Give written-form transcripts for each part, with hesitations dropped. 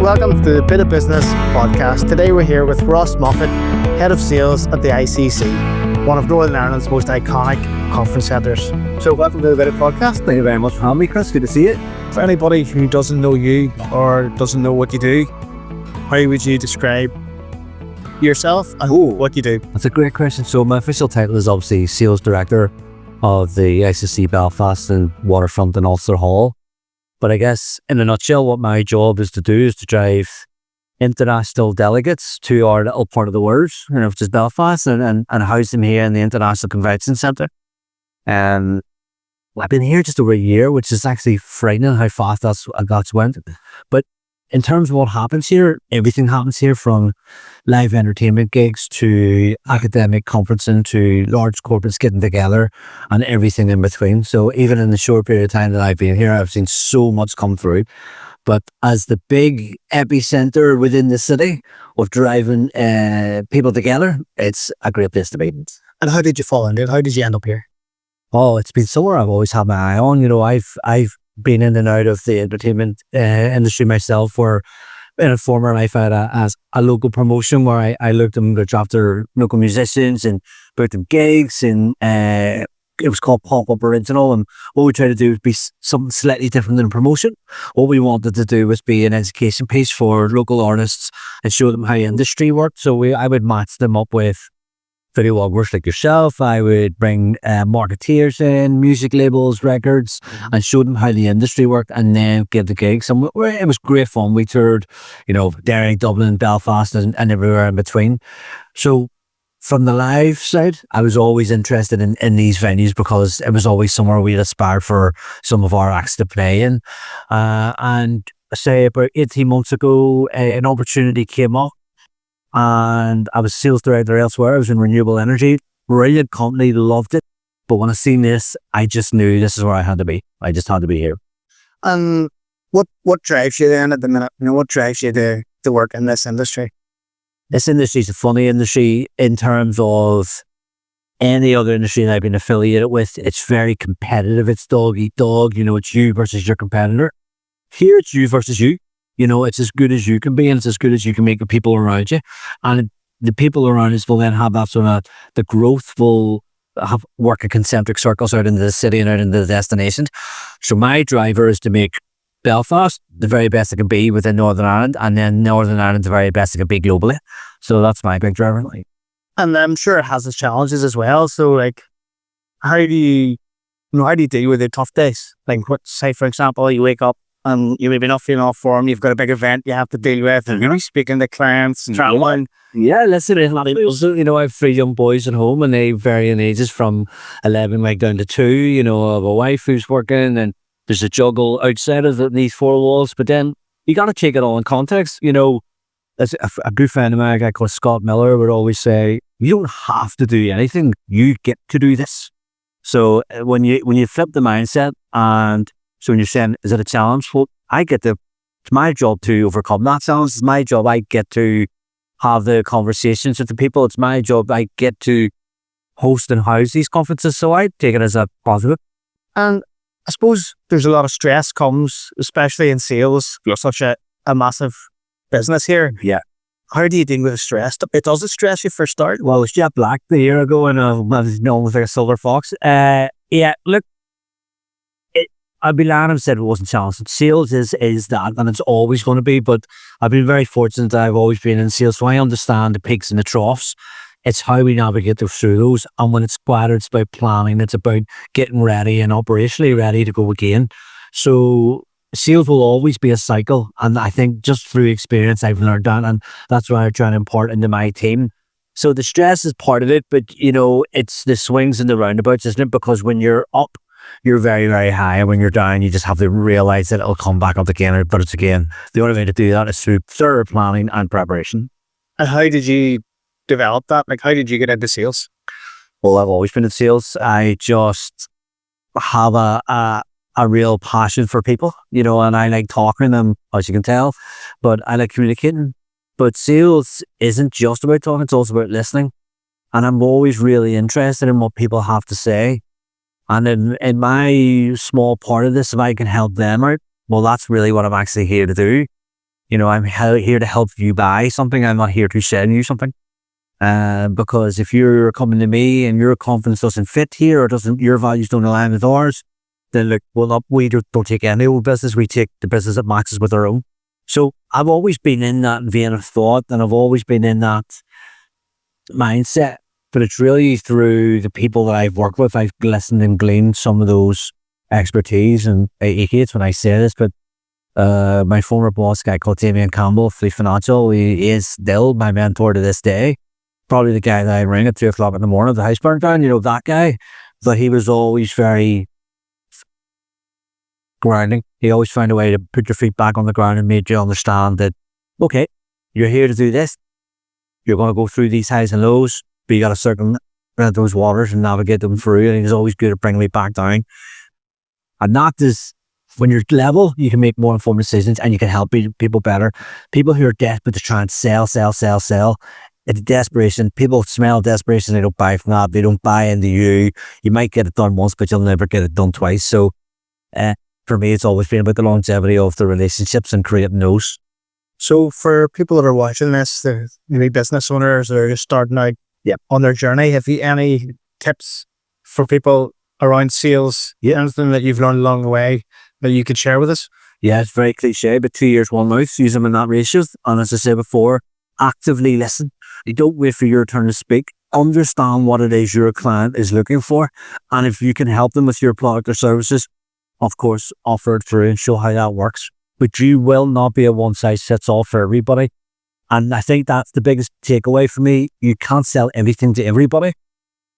Welcome to the BITA Business Podcast. Today we're here with Ross Moffett, Head of Sales at the ICC, one of Northern Ireland's most iconic conference centres. So welcome to the BITA Podcast. Thank you very much for having me, Chris. Good to see you. For anybody who doesn't know you or doesn't know what you do, how would you describe yourself and what you do? That's a great question. So my official title is obviously Sales Director of the ICC Belfast and Waterfront and Ulster Hall. But I guess in a nutshell, what my job is to do is to drive international delegates to our little part of the world, which is Belfast, and house them here in the International Convention Centre. I've been here just over a year, which is actually frightening how fast that's went. But in terms of what happens here, everything happens here, from live entertainment gigs to academic conferencing to large corporates getting together and everything in between. So even in the short period of time that I've been here, I've seen so much come through. But as the big epicenter within the city of driving people together, it's a great place to be. And how did you fall into it? How did you end up here? Oh, it's been somewhere I've always had my eye on. I've been in and out of the entertainment industry myself, where in a former life I had a local promotion where I looked after local musicians and booked them gigs, and it was called Pop-Up Original, and what we tried to do was be something slightly different than promotion. What we wanted to do was be an education piece for local artists and show them how industry worked. So I would match them up with videographers like yourself. I would bring marketeers in, music labels, records, and show them how the industry worked, and then give the gigs. And it was great fun. We toured, Derry, Dublin, Belfast, and everywhere in between. So from the live side, I was always interested in these venues because it was always somewhere we'd aspire for some of our acts to play in. And say about 18 months ago, an opportunity came up, and I was sales director elsewhere. I was in renewable energy. Brilliant company, loved it. But when I seen this, I just knew this is where I had to be. I just had to be here. And what drives you then at the minute? What drives you to work in this industry? This industry is a funny industry in terms of any other industry that I've been affiliated with. It's very competitive. It's dog eat dog. It's you versus your competitor. Here, it's you versus you. It's as good as you can be, and it's as good as you can make the people around you. And the people around us will then have that sort of, the growth will work in concentric circles out into the city and out into the destinations. So my driver is to make Belfast the very best it can be within Northern Ireland, and then Northern Ireland the very best it can be globally. So that's my big driver. And I'm sure it has its challenges as well. So how do you deal with the tough days? Say for example, you wake up and you maybe not feeling off form, you've got a big event you have to deal with, and speaking to clients, traveling. Yeah, listen, I have 3 young boys at home, and they vary in ages from 11 down to 2. I have a wife who's working, and there's a juggle outside of these 4 walls. But then you got to take it all in context. As a good friend of mine, a guy called Scott Miller, would always say, you don't have to do anything, you get to do this. So when you flip the mindset, and so when you're saying, is it a challenge? Well, it's my job to overcome that challenge. It's my job. I get to have the conversations with the people. It's my job. I get to host and house these conferences. So I take it as a positive. And I suppose there's a lot of stress comes, especially in sales. You're such a massive business here. Yeah. How do you deal with the stress? Does it stress you for start? Well, it was jet black a year ago, and I was known as like a silver fox. Look, I'd be lying if I said it wasn't challenging. Sales is that, and it's always going to be. But I've been very fortunate that I've always been in sales, so I understand the peaks and the troughs. It's how we navigate through those. And when it's quieter, it's about planning. It's about getting ready and operationally ready to go again. So sales will always be a cycle. And I think just through experience, I've learned that. And that's what I try and impart into my team. So the stress is part of it, but it's the swings and the roundabouts, isn't it? Because when you're up, you're very, very high. And when you're down, you just have to realize that it'll come back up again. But it's again, the only way to do that is through thorough planning and preparation. And how did you develop that? How did you get into sales? Well, I've always been in sales. I just have a real passion for people, and I like talking to them, as you can tell, but I like communicating. But sales isn't just about talking, it's also about listening. And I'm always really interested in what people have to say. And in my small part of this, if I can help them out, well, that's really what I'm actually here to do. I'm here to help you buy something. I'm not here to sell you something. Because if you're coming to me and your confidence doesn't fit here, or your values don't align with ours, then look, we don't take any old business. We take the business that matches with our own. So I've always been in that vein of thought, and I've always been in that mindset. But it's really through the people that I've worked with, I've listened and gleaned some of those expertise. And he hates when I say this, but my former boss, a guy called Damien Campbell, Fleet Financial, he is still my mentor to this day. Probably the guy that I ring at 2:00 in the morning, the house burnt down, that guy. But he was always very grounding. He always found a way to put your feet back on the ground and made you understand that, okay, you're here to do this. You're going to go through these highs and lows, but you got to circumvent those waters and navigate them through. And he's always good at bringing me back down. And that is, when you're level, you can make more informed decisions and you can help people better. People who are desperate to try and sell. It's desperation. People smell desperation. They don't buy from that. They don't buy into you. You might get it done once, but you'll never get it done twice. So for me, it's always been about the longevity of the relationships and creating those. So for people that are watching this, they're maybe business owners that are just starting out on their journey, have you any tips for people around sales? Anything that you've learned along the way that you could share with us? Yeah, it's very cliche, but 2 ears, one mouth, use them in that ratio. And as I said before, actively listen. You don't wait for your turn to speak. Understand what it is your client is looking for. And if you can help them with your product or services, of course, offer it through and show how that works. But you will not be a one-size-fits-all for everybody. And I think that's the biggest takeaway for me. You can't sell everything to everybody.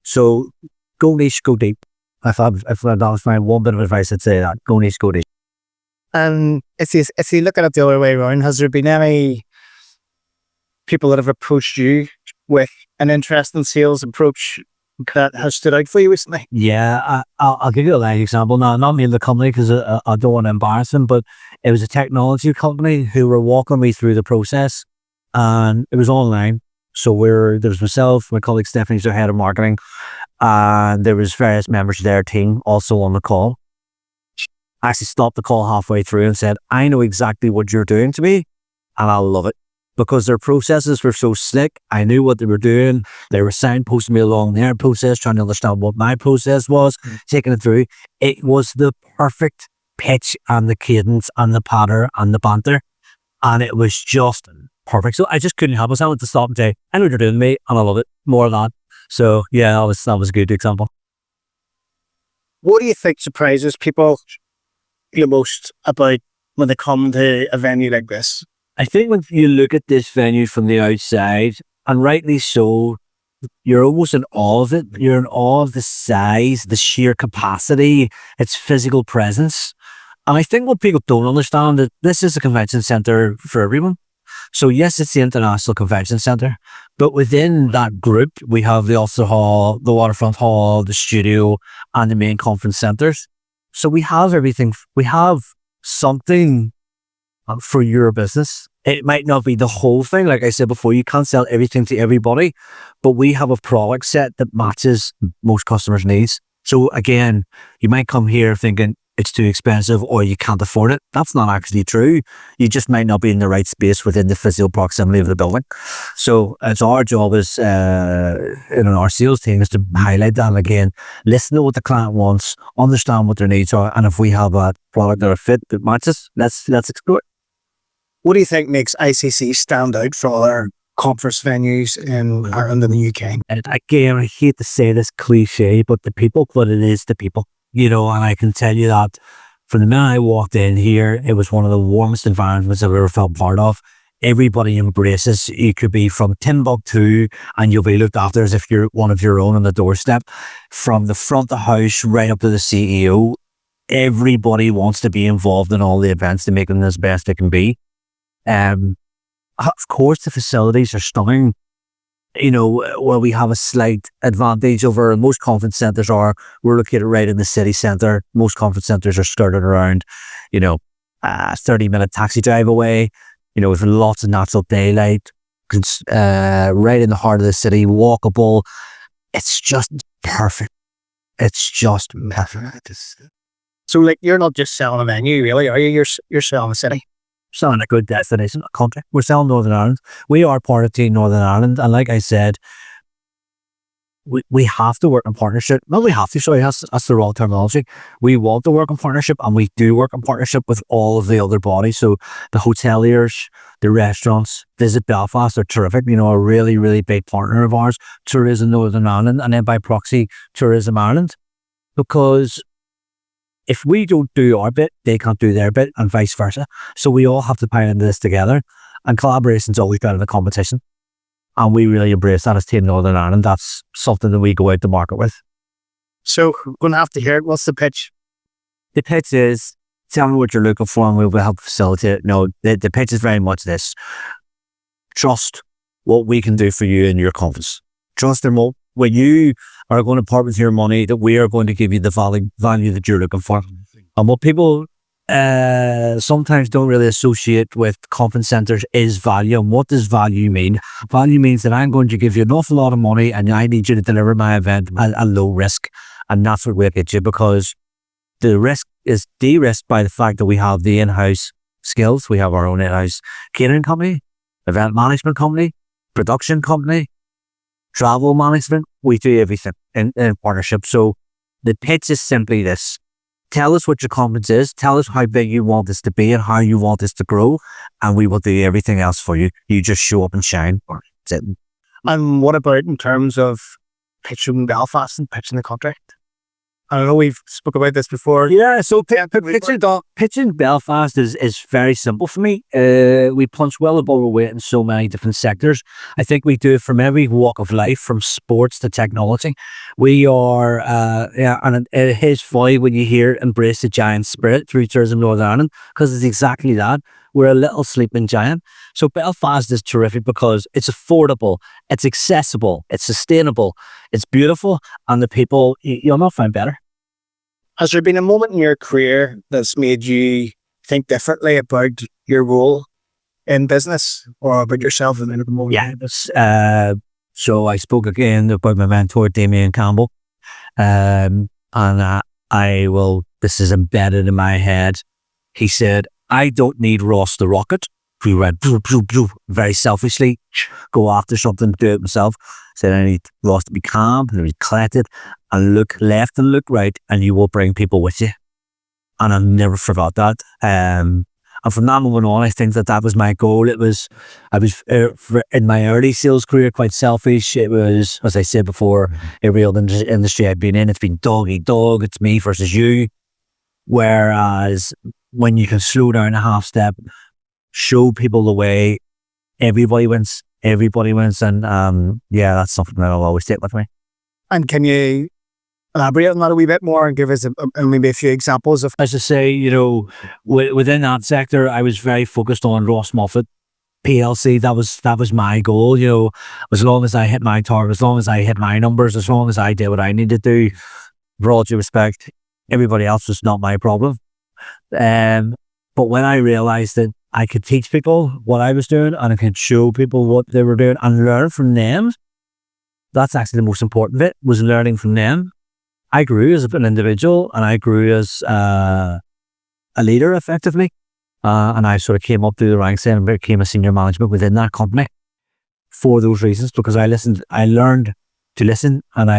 So go niche, go deep. If that was my one bit of advice, I'd say that. Go niche, go deep. And if you look at it the other way around, has there been any people that have approached you with an interesting sales approach that has stood out for you recently? Yeah, I'll give you a live example. Now, not name the company because I don't want to embarrass them, but it was a technology company who were walking me through the process, and it was online. So there was myself, my colleague Stephanie, who's our head of marketing, and there was various members of their team also on the call. I actually stopped the call halfway through and said, I know exactly what you're doing to me, and I love it. Because their processes were so slick, I knew what they were doing. They were signposting me along their process, trying to understand what my process was, taking it through. It was the perfect pitch and the cadence and the patter and the banter. And it was just perfect. So I just couldn't help myself to stop and say, I know what you're doing to me, and I love it. More of that. So yeah, that was a good example. What do you think surprises people the most about when they come to a venue like this? I think when you look at this venue from the outside, and rightly so, you're almost in awe of it. You're in awe of the size, the sheer capacity, its physical presence. And I think what people don't understand is this is a convention centre for everyone. So yes, it's the International Convention Centre, but within that group, we have the Ulster Hall, the Waterfront Hall, the studio, and the main conference centres. So we have everything. We have something for your business. It might not be the whole thing. Like I said before, you can't sell everything to everybody, but we have a product set that matches most customers' needs. So again, you might come here thinking it's too expensive or you can't afford it. That's not actually true. You just might not be in the right space within the physical proximity of the building. So it's our job as our sales team is to highlight that, and again, listen to what the client wants, understand what their needs are, and if we have a product or a fit that matches, let's explore it. What do you think makes ICC stand out from other conference venues in Ireland and the UK? And again, I hate to say this cliche, but it is the people, and I can tell you that from the minute I walked in here, it was one of the warmest environments I've ever felt part of. Everybody embraces. You could be from Timbuktu and you'll be looked after as if you're one of your own on the doorstep. From the front of the house right up to the CEO, everybody wants to be involved in all the events to make them as best they can be. Of course, the facilities are stunning. Where we have a slight advantage over most conference centres we're located right in the city centre. Most conference centres are skirted around, 30-minute taxi drive away, with lots of natural daylight, right in the heart of the city, walkable. It's just perfect. It's just perfect. So, you're not just selling a venue, really, are you? You're selling a city. selling a good destination, a country. We're selling Northern Ireland. We are part of Team Northern Ireland. And like I said, we have to work in partnership. Well, we have to, sorry, that's the wrong terminology. We want to work in partnership, and we do work in partnership with all of the other bodies. So the hoteliers, the restaurants, Visit Belfast are terrific, a really, really big partner of ours, Tourism Northern Ireland, and then by proxy, Tourism Ireland. Because if we don't do our bit, they can't do their bit, and vice versa. So we all have to pile into this together, and collaboration's always better than competition. And we really embrace that as Team Northern Ireland. That's something that we go out to market with. So we're going to have to hear it. What's the pitch? The pitch is, tell me what you're looking for and we will help facilitate it. No, the pitch is very much this. Trust what we can do for you and your confidence. Trust them all. When you are going to part with your money, that we are going to give you the value that you're looking for. And what people sometimes don't really associate with conference centres is value. And what does value mean? Value means that I'm going to give you an awful lot of money and I need you to deliver my event at low risk. And that's what we'll get you, because the risk is de-risked by the fact that we have the in-house skills. We have our own in-house catering company, event management company, production company, travel management. We do everything in partnership. So the pitch is simply this. Tell us what your conference is. Tell us how big you want this to be and how you want this to grow, and we will do everything else for you. You just show up and shine. That's it. And what about in terms of pitching Belfast and pitching the contract? I know we've spoke about this before. Yeah, so pitching Belfast is very simple for me. We punch well above our weight in so many different sectors. I think we do it from every walk of life, from sports to technology. We are, and it is funny when you hear embrace the giant spirit through Tourism Northern Ireland, because it's exactly that. We're a little sleeping giant. So Belfast is terrific because it's affordable, it's accessible, it's sustainable, it's beautiful, and the people, you'll not find better. Has there been a moment in your career that's made you think differently about your role in business or about yourself in the moment? Yeah. So I spoke again about my mentor, Damien Campbell. And this is embedded in my head. He said, I don't need Ross the Rocket, who went very selfishly, go after something, do it himself. Said, I need Ross to be calm and be collected and look left and look right, and you will bring people with you. And I never forgot that. And from that moment on, I think that was my goal. I was in my early sales career quite selfish. It was, as I said before, every other industry I've been in, it's been dog eat dog. It's me versus you. Whereas when you can slow down a half step, show people the way, everybody wins. And that's something that I'll always take with me. And can you elaborate on that a wee bit more and give us maybe a few examples of? As I say, within that sector, I was very focused on Ross Moffett PLC. That was my goal. As long as I hit my target, as long as I hit my numbers, as long as I did what I needed to do, for all due respect, everybody else was not my problem. But when I realized that I could teach people what I was doing and I could show people what they were doing and learn from them, that's actually the most important bit, was learning from them. I grew as an individual and I grew as a leader effectively. And I sort of came up through the ranks and became a senior management within that company for those reasons, because I learned to listen, and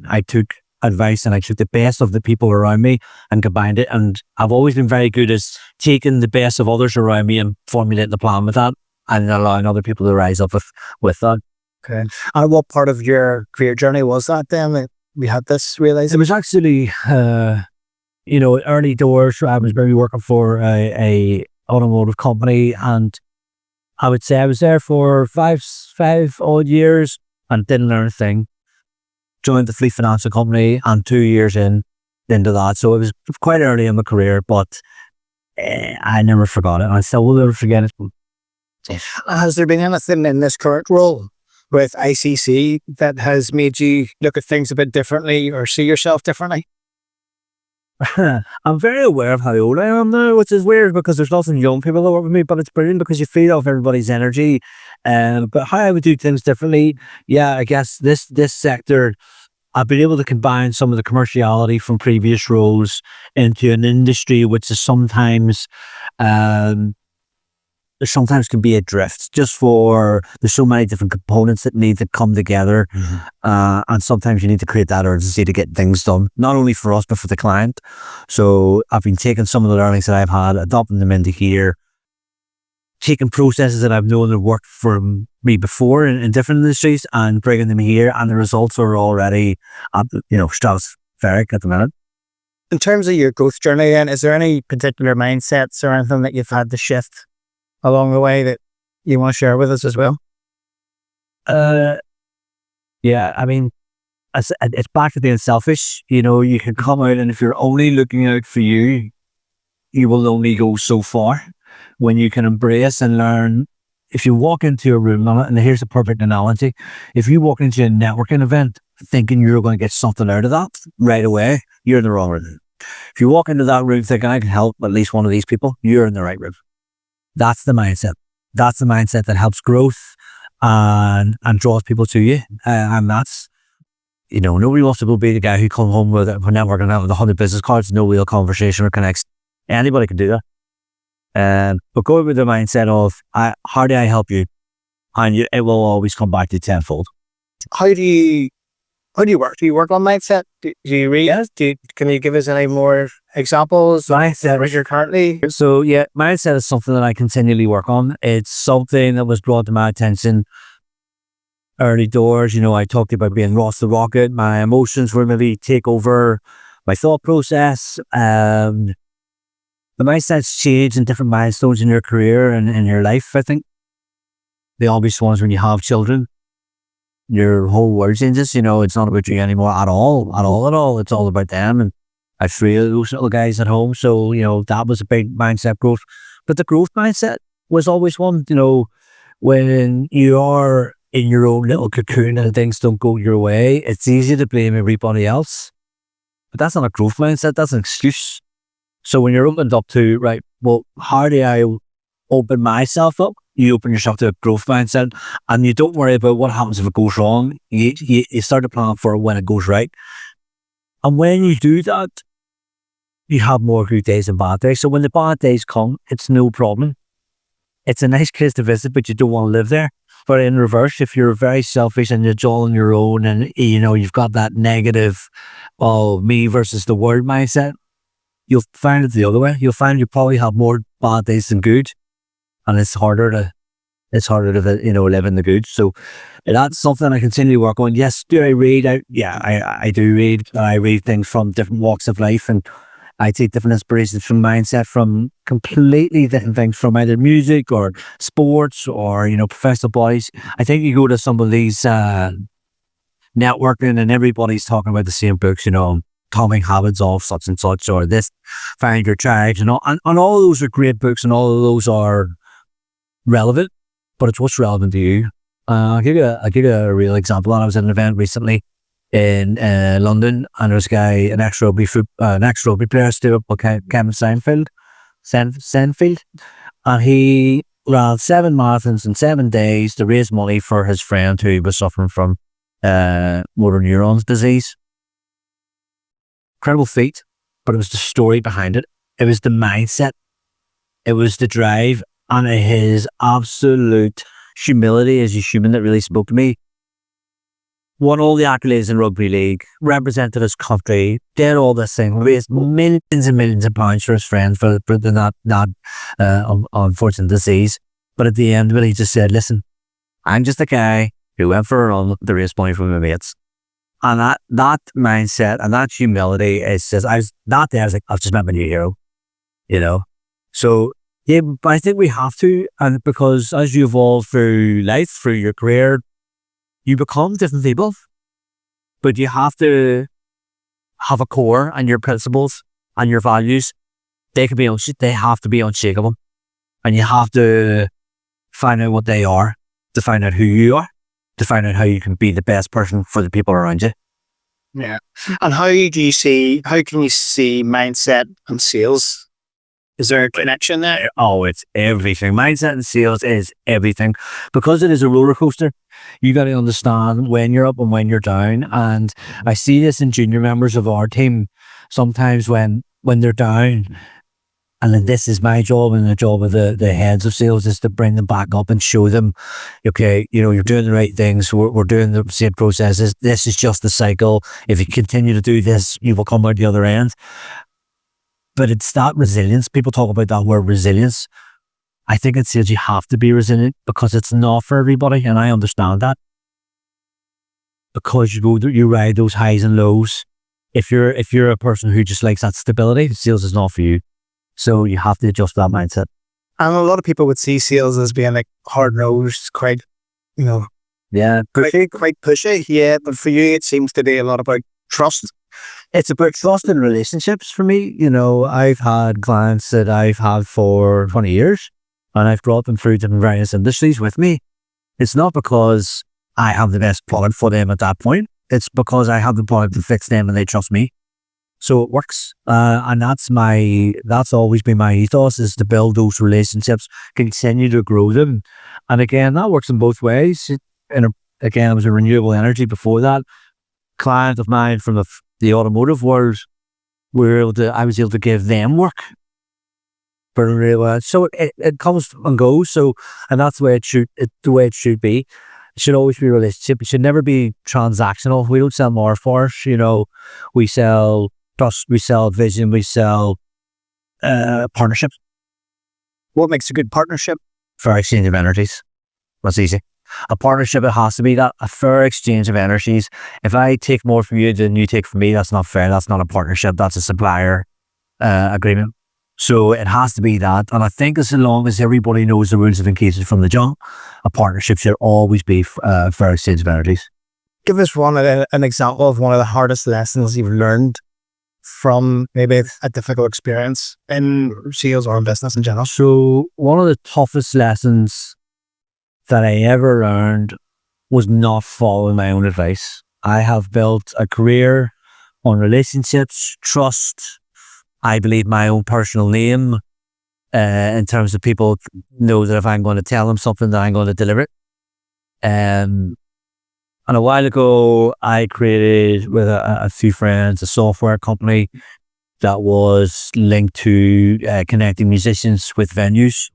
I took advice and I took the best of the people around me and combined it. And I've always been very good at taking the best of others around me and formulating the plan with that and allowing other people to rise up with that. Okay. And what part of your career journey was that then that we had this realization? It was actually, early doors. I was maybe working for a automotive company, and I would say I was there for five odd years and didn't learn a thing. Joined the fleet financial company and 2 years into that. So it was quite early in my career, but I never forgot it. I still will never forget it. Has there been anything in this current role with ICC that has made you look at things a bit differently or see yourself differently? I'm very aware of how old I am now, which is weird because there's lots of young people that work with me, but it's brilliant because you feed off everybody's energy. But how I would do things differently, I guess this sector, I've been able to combine some of the commerciality from previous roles into an industry which is sometimes there sometimes can be a drift just for there's so many different components that need to come together. And sometimes you need to create that urgency to get things done, not only for us, but for the client. So I've been taking some of the learnings that I've had, adopting them into here, taking processes that I've known that worked for me before in different industries and bringing them here. And the results are already, stratospheric at the minute. In terms of your growth journey then, is there any particular mindsets or anything that you've had to shift along the way that you want to share with us as well? Yeah, I mean, it's back to being selfish. You can come out, and if you're only looking out for you, you will only go so far. When you can embrace and learn, if you walk into a room, and here's a perfect analogy, if you walk into a networking event thinking you're going to get something out of that right away, you're in the wrong room. If you walk into that room thinking I can help at least one of these people, you're in the right room. That's the mindset. That's the mindset that helps growth and draws people to you. And that's, nobody wants to go be the guy who come home with networking out with 100 business cards, no real conversation or connection. Anybody can do that. But go with the mindset of, how do I help you? And it will always come back to tenfold. How do you work? Do you work on mindset? Do you read? Yes. Can you give us any more examples? Mindset. What you're currently? So yeah, mindset is something that I continually work on. It's something that was brought to my attention early doors. I talked about being Ross the Rocket. My emotions were maybe take over my thought process. The mindset's change in different milestones in your career and in your life. I think the obvious ones when you have children, your whole world changes. It's not about you anymore at all. It's all about them. And I have 3 of those little guys at home. So, that was a big mindset growth. But the growth mindset was always one, when you are in your own little cocoon and things don't go your way, it's easy to blame everybody else. But that's not a growth mindset. That's an excuse. So when you're opened up to, right, well, how do I open myself up? You open yourself to a growth mindset, and you don't worry about what happens if it goes wrong. You start to plan for when it goes right. And when you do that, you have more good days than bad days. So when the bad days come, it's no problem. It's a nice place to visit, but you don't want to live there. But in reverse, if you're very selfish and you're all on your own and, you've got that negative, me versus the world mindset, you'll find it the other way. You'll find you probably have more bad days than good. And it's harder to live in the good. So that's something I continually work on. Yes, do I read? I do read. I read things from different walks of life, and I take different inspirations from mindset from completely different things, from either music or sports or, professional bodies. I think you go to some of these networking and everybody's talking about the same books, Atomic Habits of such and such, or this, Find Your Tribe, and all of those are great books, and all of those are relevant, but it's what's relevant to you. I'll give you a real example. I was at an event recently in London, and there was a guy, an ex-rugby player, Stuart Kevin Seinfeld, and he ran 7 marathons in 7 days to raise money for his friend who was suffering from motor neurons disease. Incredible feat, but it was the story behind it. It was the mindset. It was the drive and his absolute humility as a human that really spoke to me. Won all the accolades in rugby league, represented his country, did all this thing, raised millions and millions of pounds for his friend for that unfortunate disease. But at the end of it, he just said, listen, I'm just a guy who went for a run to raise money for my mates. And that mindset and that humility is just, I was like, I've just met my new hero, So, yeah, but I think we have to, and because as you evolve through life, through your career, you become different people, but you have to have a core, and your principles and your values, they have to be unshakable, and you have to find out what they are, to find out who you are, to find out how you can be the best person for the people around you. Yeah. And how can you see mindset and sales? Is there a connection there? Oh, it's everything. Mindset and sales is everything. Because it is a roller coaster, you got to understand when you're up and when you're down. And I see this in junior members of our team. Sometimes when they're down, And then this is my job, and the job of the heads of sales is to bring them back up and show them, okay, you're doing the right things. We're doing the same processes. This is just the cycle. If you continue to do this, you will come out the other end. But it's that resilience. People talk about that word resilience. I think it says you have to be resilient because it's not for everybody, and I understand that. Because you ride those highs and lows. If you're a person who just likes that stability, sales is not for you. So you have to adjust that mindset. And a lot of people would see sales as being like hard-nosed, quite, Yeah, quite pushy. Yeah, but for you, it seems to be a lot about trust. it's about trust in relationships for me. I've had clients that I've had for 20 years, and I've brought them through different various industries with me. It's not because I have the best product for them at that point. It's because I have the product to fix them and they trust me. So it works. And that's always been my ethos, is to build those relationships, continue to grow them. And again, that works in both ways. Again, I was a renewable energy before that. Client of mine from the automotive world, I was able to give them work. So it comes and goes. So, and that's the way it should be. It should always be a relationship. It should never be transactional. We don't sell more for us. We sell trust, we sell vision, we sell partnerships. What makes a good partnership? Fair exchange of energies. That's easy. A partnership, it has to be that, a fair exchange of energies. If I take more from you than you take from me, that's not fair. That's not a partnership. That's a supplier agreement. So it has to be that. And I think as long as everybody knows the rules of engagement from the jump, a partnership should always be fair exchange of energies. Give us an example of one of the hardest lessons you've learned from maybe a difficult experience in sales or in business in general. So one of the toughest lessons that I ever learned was not following my own advice. I have built a career on relationships, trust. I believe my own personal name, in terms of people know that if I'm going to tell them something, that I'm going to deliver it. And a while ago, I created with a few friends a software company that was linked to connecting musicians with venues.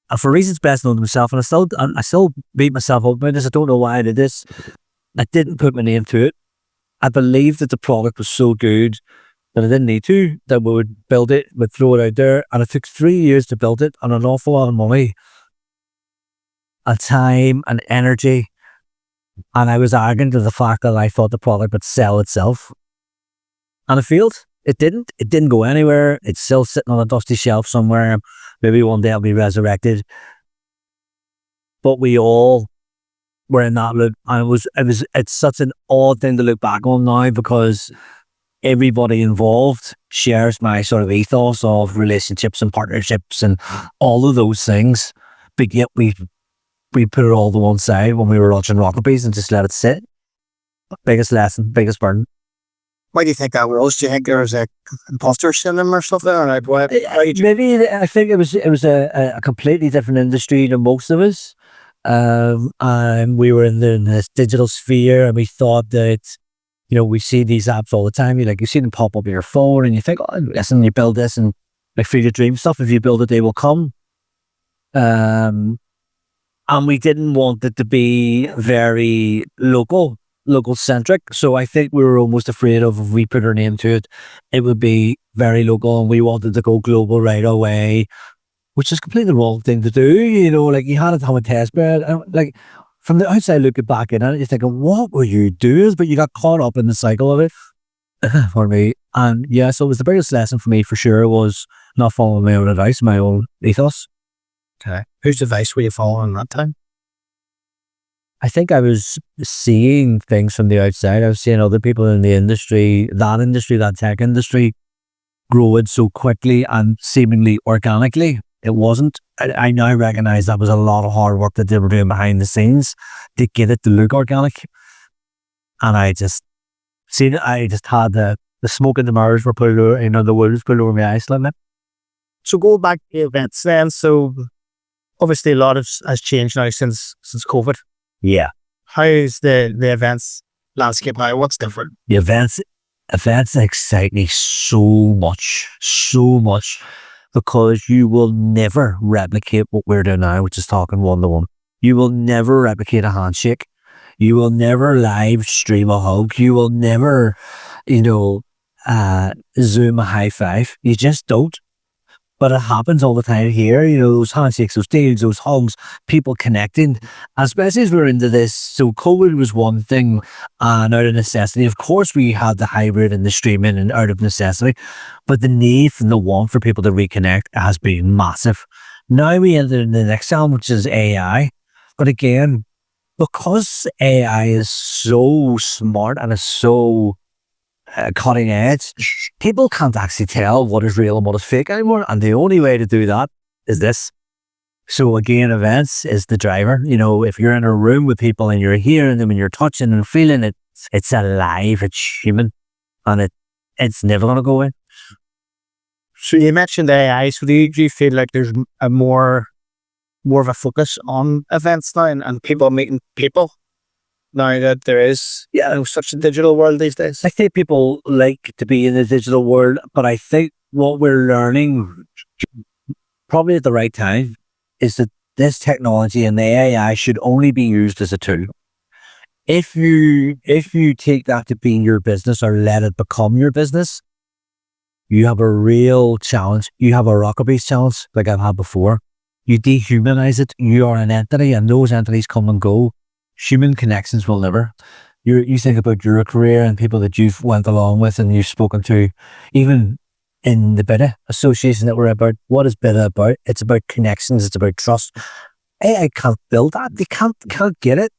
And for reasons best known to myself, and I still beat myself up about this. I don't know why I did this. I didn't put my name to it. I believed that the product was so good that I didn't need to, that we would build it, we'd throw it out there. And it took 3 years to build it, and an awful lot of money and time and energy. And I was arrogant to the fact that I thought the product would sell itself. And it failed. It didn't. It didn't go anywhere. It's still sitting on a dusty shelf somewhere. Maybe one day it'll be resurrected. But we all were in that loop. And it's such an odd thing to look back on now, because everybody involved shares my sort of ethos of relationships and partnerships and all of those things. But yet we put it all to one side when we were watching Rockabilly and just let it sit. Biggest lesson, biggest burden. Why do you think that was? Do you think there was a imposter syndrome or something? Or like what? Maybe I think it was a completely different industry than most of us. And we were in this digital sphere, and we thought that, we see these apps all the time. You see them pop up on your phone, and you think, oh, listen, you build this, and like for your dream stuff, if you build it, they will come. And we didn't want it to be very local centric. So I think we were almost afraid of, if we put our name to it, it would be very local, and we wanted to go global right away, which is completely the wrong thing to do. You had to have a test bed. And from the outside looking back in it, you're thinking, what were you doing? But you got caught up in the cycle of it for me. And yeah, so it was the biggest lesson for me for sure, was not following my own advice, my own ethos. Okay. Whose advice were you following that time? I think I was seeing things from the outside. I was seeing other people in the industry, that tech industry, growing so quickly and seemingly organically. It wasn't. I now recognize that was a lot of hard work that they were doing behind the scenes to get it to look organic. And I just had the smoke and the mirrors were put over, the words put over my eyes. So go back to the events then. So obviously a lot has changed now since COVID. Yeah. How is the events landscape now? What's different? The events, events excite me so much, because you will never replicate what we're doing now, which is talking one-to-one. You will never replicate a handshake. You will never live stream a hug. You will never, Zoom a high five. You just don't. But it happens all the time here, those handshakes, those deals, those hugs, people connecting, especially as we're into this. So COVID was one thing, and out of necessity. Of course, we had the hybrid and the streaming and out of necessity, but the need and the want for people to reconnect has been massive. Now we enter the next element, which is AI. But again, because AI is so smart and is so cutting edge, people can't actually tell what is real and what is fake anymore, and the only way to do that is this. So again, events is the driver. If you're in a room with people and you're hearing them and you're touching and feeling it, it's alive, it's human, and it's never going to go away. So you mentioned AI. So do you feel like there's a more of a focus on events now and people meeting people now that there is such a digital world these days? I think people like to be in the digital world, but I think what we're learning probably at the right time is that this technology and the AI should only be used as a tool. If you take that to being your business or let it become your business, you have a real challenge. You have a Rockabilly challenge like I've had before. You dehumanize it. You are an entity, and those entities come and go. Human connections will never. You think about your career and people that you've went along with and you've spoken to, even in the BITA association that we're about. What is BITA about? It's about connections. It's about trust. AI can't build that. They can't get it,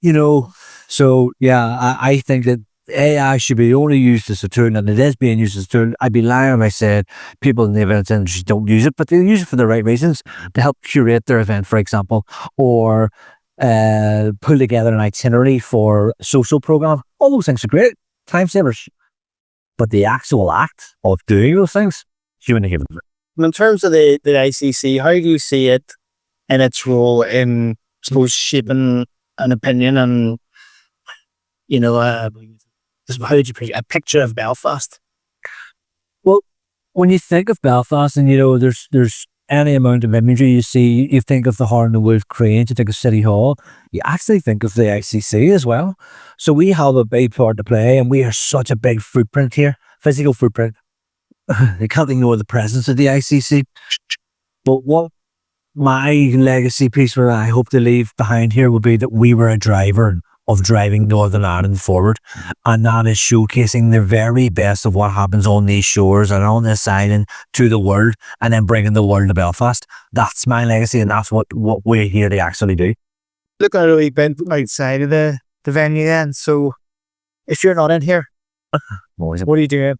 So yeah, I think that AI should be only used as a tool, and it is being used as a tool. I'd be lying if I said people in the event industry don't use it, but they use it for the right reasons, to help curate their event, for example, or pull together an itinerary for a social program. All those things are great, time savers. But the actual act of doing those things, human to human. In terms of the ICC, how do you see it in its role in, I suppose, shaping an opinion and, how did you put a picture of Belfast? Well, when you think of Belfast and, there's any amount of imagery you see, you think of the Horn and Wolf Cranes, you think of City Hall, you actually think of the ICC as well. So we have a big part to play, and we are such a big footprint here, physical footprint. They can't ignore the presence of the ICC. But what my legacy piece where I hope to leave behind here will be that we were a driver of driving Northern Ireland forward, and that is showcasing the very best of what happens on these shores and on this island to the world, and then bringing the world to Belfast. That's my legacy, and that's what we're here to actually do. Look, I really been outside of the venue then. So if you're not in here, what are you doing?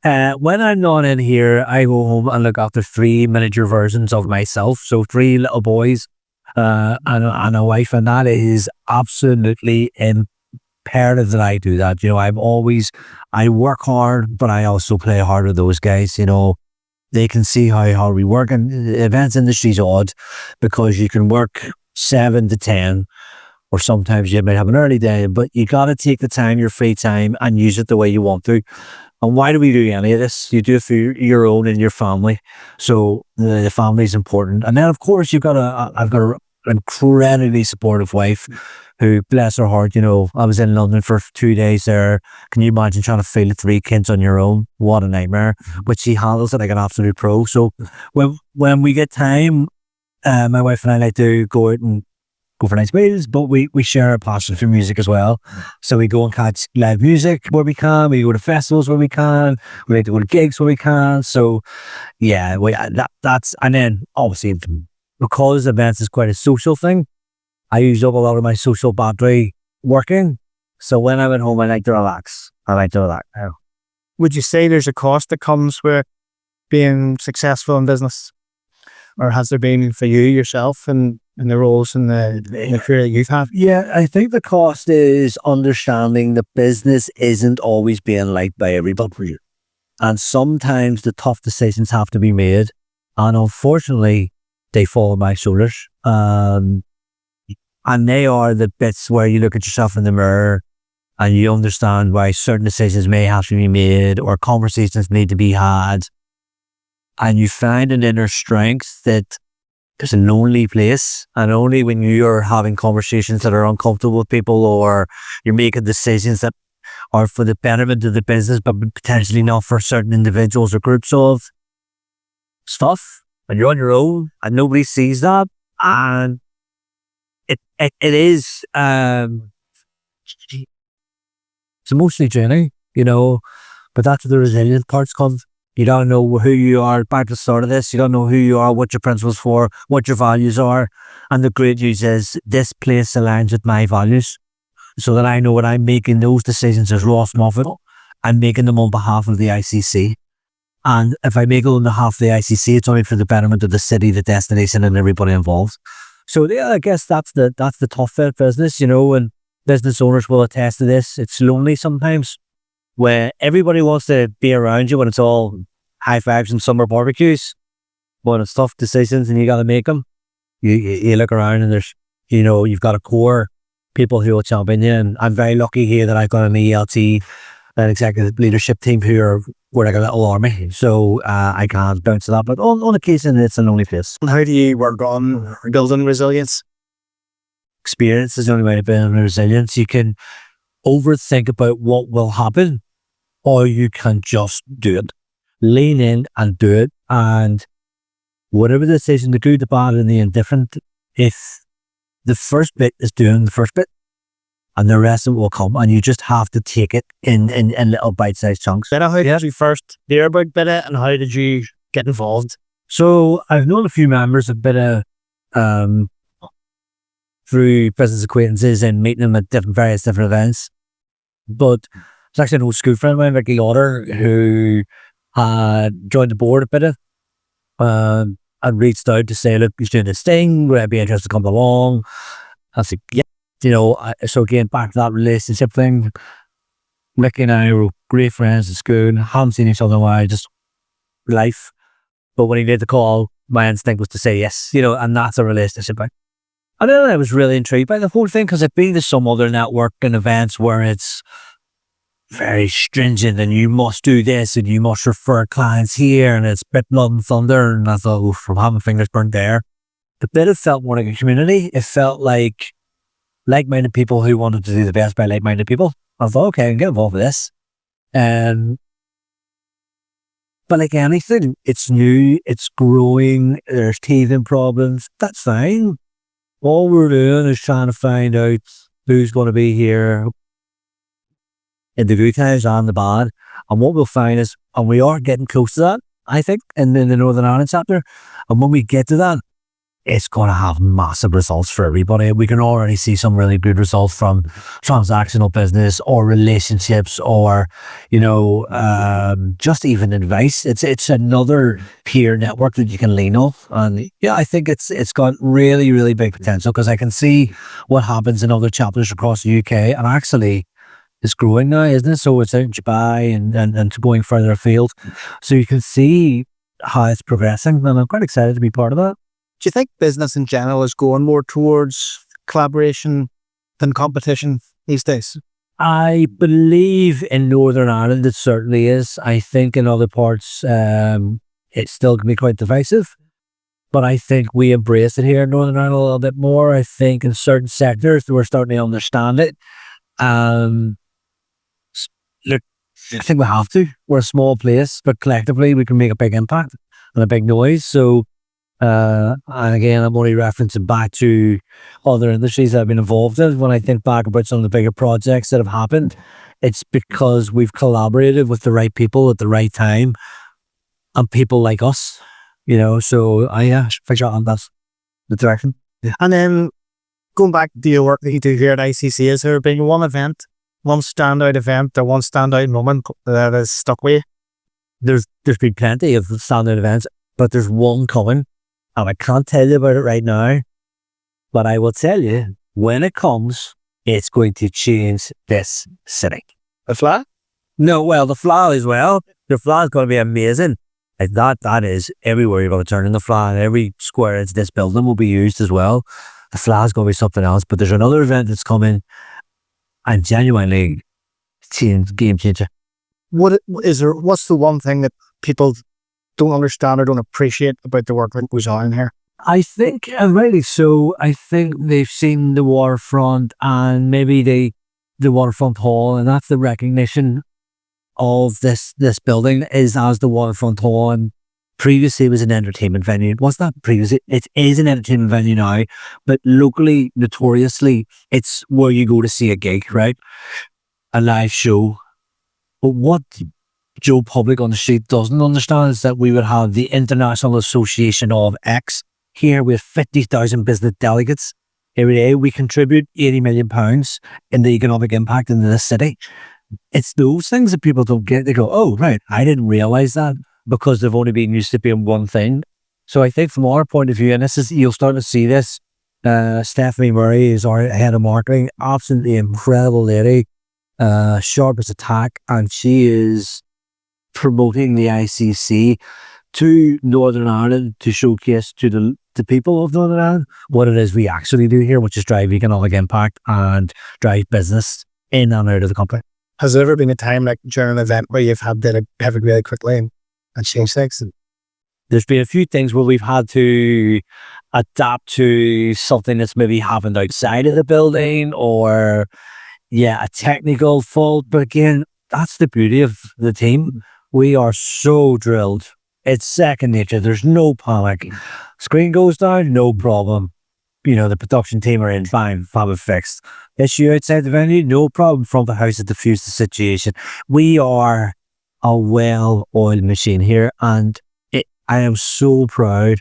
When I'm not in here, I go home and look after 3 miniature versions of myself. So 3 little boys and a wife, and that is absolutely imperative that I do that. I work hard, but I also play hard with those guys. They can see how hard we work, and the events industry's odd because you can work 7 to 10, or sometimes you might have an early day, but you got to take the time, your free time, and use it the way you want to. And why do we do any of this? You do it for your own and your family. So the family is important. And then, of course, I've got an incredibly supportive wife who, bless her heart, I was in London for 2 days there. Can you imagine trying to feed 3 kids on your own? What a nightmare. But she handles it like an absolute pro. So when we get time, my wife and I like to go out and go for nice meals, but we share a passion for music as well. So we go and catch live music where we can, we go to festivals where we can, we like to go to gigs where we can. So yeah, that's, and then obviously because events is quite a social thing, I use up a lot of my social battery working. So when I'm at home, I like to relax. Would you say there's a cost that comes with being successful in business? Or has there been for you yourself and the roles in the career that you've had? Yeah, I think the cost is understanding the business isn't always being liked by everybody. And sometimes the tough decisions have to be made. And unfortunately, they fall on my shoulders. And they are the bits where you look at yourself in the mirror and you understand why certain decisions may have to be made or conversations need to be had, and you find an inner strength that there's a lonely place, and only when you're having conversations that are uncomfortable with people, or you're making decisions that are for the betterment of the business but potentially not for certain individuals or groups of stuff, and you're on your own and nobody sees that, and it is it's emotionally draining, but that's where the resilient parts come. You don't know who you are. Back to the start of this, you don't know who you are, what your principles for, what your values are. And the great news is this place aligns with my values, so that I know when I'm making those decisions as Ross Moffett, I'm making them on behalf of the ICC. And if I make it on behalf of the ICC, it's only for the betterment of the city, the destination, and everybody involved. So yeah, I guess that's the tough bit of business, and business owners will attest to this. It's lonely sometimes, where everybody wants to be around you when it's all high fives and summer barbecues. But it's tough decisions and you got to make them. You look around and there's, you've got a core people who will champion you. And I'm very lucky here that I've got an ELT, an executive leadership team we're like a little army. So I can't bounce to that. But on occasion, it's a lonely place. And how do you work on building resilience? Experience is the only way to build resilience. You can overthink about what will happen, or you can just do it. Lean in and do it. And whatever the decision, the good, the bad, and the indifferent, if the first bit is doing the first bit, and the rest of it will come, and you just have to take it in little bite-sized chunks. BITA, how did you first hear about BITA, and how did you get involved? So I've known a few members of BITA through business acquaintances and meeting them at various different events. But it's actually an old school friend of mine, Ricky Lauder, who had joined the board a bit and reached out to say, look, he's doing this thing, would I be interested to come along? I said, yeah. So again, back to that relationship thing. Ricky and I were great friends at school, haven't seen each other in a while, just life. But when he made the call, my instinct was to say yes, and that's a relationship. And then I was really intrigued by the whole thing, because I've been to some other networking events where it's very stringent and you must do this and you must refer clients here, and it's bit blood and thunder. And I thought, from having fingers burnt there, the BITA felt more like a community. It felt like like-minded people who wanted to do the best by like-minded people. I thought, okay, I can get involved with this. But like anything, it's new, it's growing, there's teething problems. That's fine. All we're doing is trying to find out who's going to be here in the good times and the bad. And what we'll find is, and we are getting close to that, I think, in the Northern Ireland chapter. And when we get to that, it's going to have massive results for everybody. We can already see some really good results from transactional business or relationships, or, just even advice. It's another peer network that you can lean on. And yeah, I think it's got really, really big potential, because I can see what happens in other chapters across the UK, and actually it's growing now, isn't it? So it's out in Dubai and going further afield. So you can see how it's progressing, and I'm quite excited to be part of that. Do you think business in general is going more towards collaboration than competition these days? I believe in Northern Ireland it certainly is. I think in other parts it's still going to be quite divisive, but I think we embrace it here in Northern Ireland a little bit more. I think in certain sectors we're starting to understand it. Look, I think we have to. We're a small place, but collectively we can make a big impact and a big noise. So and again, I'm only referencing back to other industries that I've been involved in. When I think back about some of the bigger projects that have happened, it's because we've collaborated with the right people at the right time, and people like us, so I figure out that's the direction. Yeah. And then going back to your work that you do here at ICC, has there been one standout event or one standout moment that has stuck with you? There's been plenty of standout events, but there's one coming. And I can't tell you about it right now, but I will tell you, when it comes, it's going to change this city. The fly? No, well, the fly as well. The fly is going to be amazing. Like that is everywhere you're going to turn in the fly, and every square inch of this building will be used as well. The fly is going to be something else, but there's another event that's coming. I'm genuinely game changer. What's the one thing that people don't understand or don't appreciate about the work that goes on here? I think, and rightly so, I think they've seen the waterfront and maybe the waterfront hall, and that's the recognition of this building is as the waterfront hall. And previously it was an entertainment venue. It wasn't that previously. It is an entertainment venue now, but locally, notoriously, it's where you go to see a gig, right? A live show. But what Joe Public on the street doesn't understand is that we would have the International Association of X. Here we have 50,000 business delegates. Every day we contribute £80 million in the economic impact in the city. It's those things that people don't get. They go, oh, right, I didn't realize that, because they've only been used to being one thing. So I think from our point of view, and this is, you'll start to see this, Stephanie Murray is our head of marketing, absolutely incredible lady, sharp as a tack, and she is promoting the ICC to Northern Ireland to showcase to the people of Northern Ireland what it is we actually do here, which is drive economic impact and drive business in and out of the country. Has there ever been a time like during an event where you've had to pivot really quickly and change things? There's been a few things where we've had to adapt to something that's maybe happened outside of the building, or a technical fault. But again, that's the beauty of the team. We are so drilled. It's second nature. There's no panic. Screen goes down, no problem. The production team are in, fine, have it fixed. Issue outside the venue, no problem. From the house to diffuse the situation. We are a well-oiled machine here, and I am so proud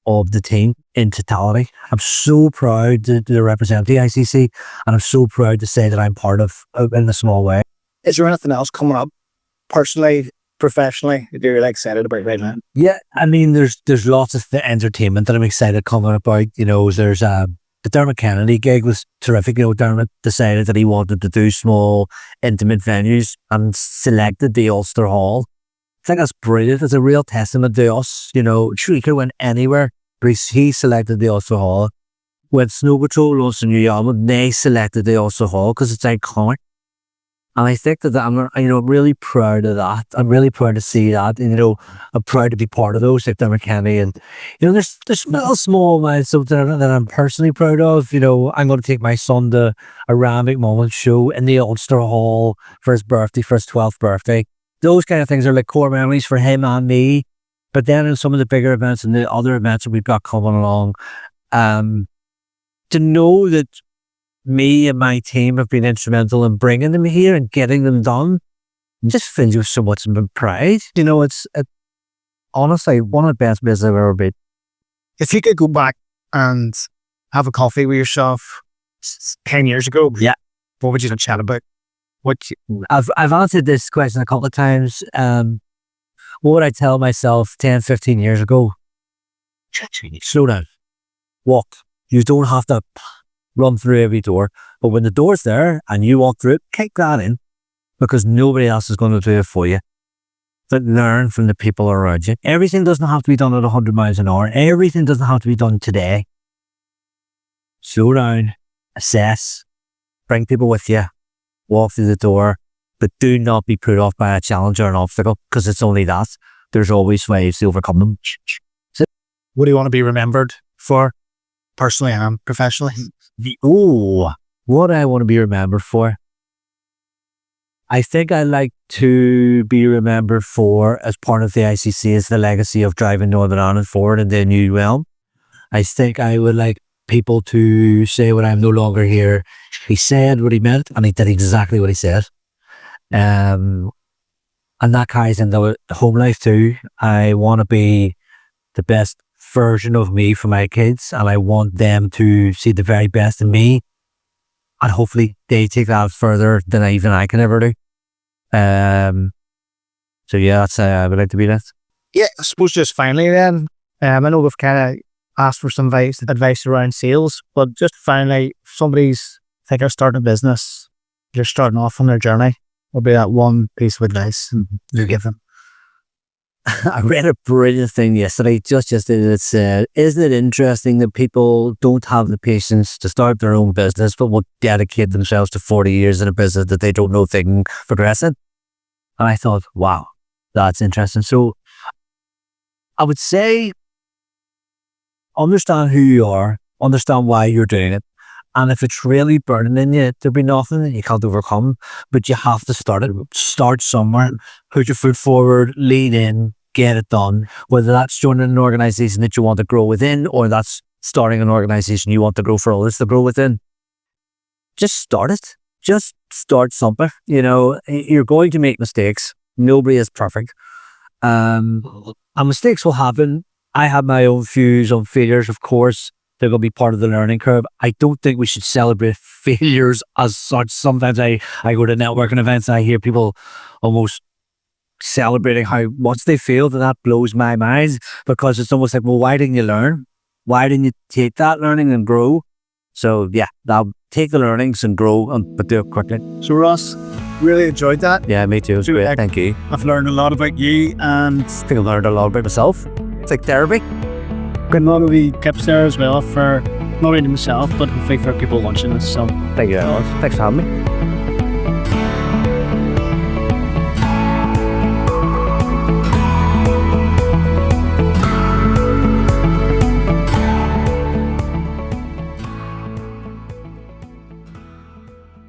of the team in totality. I'm so proud to represent the ICC, and I'm so proud to say that I'm part of in a small way. Is there anything else coming up personally, professionally, that you're excited about right now? Yeah, I mean, there's lots of entertainment that I'm excited coming about. There's the Dermot Kennedy gig was terrific. Dermot decided that he wanted to do small, intimate venues and selected the Ulster Hall. I think that's brilliant. It's a real testament to us. He could win anywhere, but he selected the Ulster Hall. When Snow Patrol launched a new album, they selected the Ulster Hall because it's iconic. And I think that I'm really proud of that. I'm really proud to see that. And, I'm proud to be part of those, like Dermot Kennedy. And, there's little small milestones that I'm personally proud of. I'm going to take my son to a Rand McMullen show in the Ulster Hall for his 12th birthday. Those kind of things are like core memories for him and me. But then in some of the bigger events and the other events that we've got coming along, to know that me and my team have been instrumental in bringing them here and getting them done just fills you with so much pride. It's honestly one of the best business I've ever been. If you could go back and have a coffee with yourself 10 years ago, what would you chat about? I've answered this question a couple of times. What would I tell myself 10, 15 years ago? Slow down. Walk. You don't have to run through every door, but when the door's there and you walk through it, kick that in, because nobody else is going to do it for you. But learn from the people around you. Everything doesn't have to be done at 100 miles an hour. Everything doesn't have to be done today. Slow down, assess, bring people with you, walk through the door, but do not be put off by a challenge or an obstacle, because it's only that. There's always ways to overcome them. What do you want to be remembered for, personally and professionally? What I want to be remembered for? I think I like to be remembered for, as part of the ICC, is the legacy of driving Northern Ireland forward in the new realm. I think I would like people to say, when I'm no longer here, he said what he meant and he did exactly what he said. And that carries into home life too. I want to be the best version of me for my kids, and I want them to see the very best in me, and hopefully they take that further than even I can ever do. So that's how I would like to be that. Yeah, I suppose just finally then, I know we've kind of asked for some advice around sales, but just finally, if somebody's thinking of starting a business, they're starting off on their journey, what would be that one piece of advice you give them? I read a brilliant thing yesterday, just yesterday, that said, isn't it interesting that people don't have the patience to start their own business, but will dedicate themselves to 40 years in a business that they don't know if they can progress in? And I thought, wow, that's interesting. So I would say, understand who you are, understand why you're doing it. And if it's really burning in you, there'll be nothing that you can't overcome, but you have to start it. Start somewhere, put your foot forward, lean in, get it done. Whether that's joining an organization that you want to grow within, or that's starting an organization you want to grow for others to grow within. Just start it. Just start something. You know, you're going to make mistakes. Nobody is perfect. And mistakes will happen. I have my own views on failures, of course. They're going to be part of the learning curve. I don't think we should celebrate failures as such. Sometimes I go to networking events and I hear people almost celebrating how much they failed, and that blows my mind, because it's almost like, well, why didn't you learn? Why didn't you take that learning and grow? So yeah, now take the learnings and grow, but do it quickly. So Ross, really enjoyed that. Yeah, me too. It was great. Thank you. I've learned a lot about you, and I think I've learned a lot about myself. It's like therapy. got a lot of the tips there as well for not only myself, but hopefully for people watching this. So Thank you, Alice. Thanks for having me.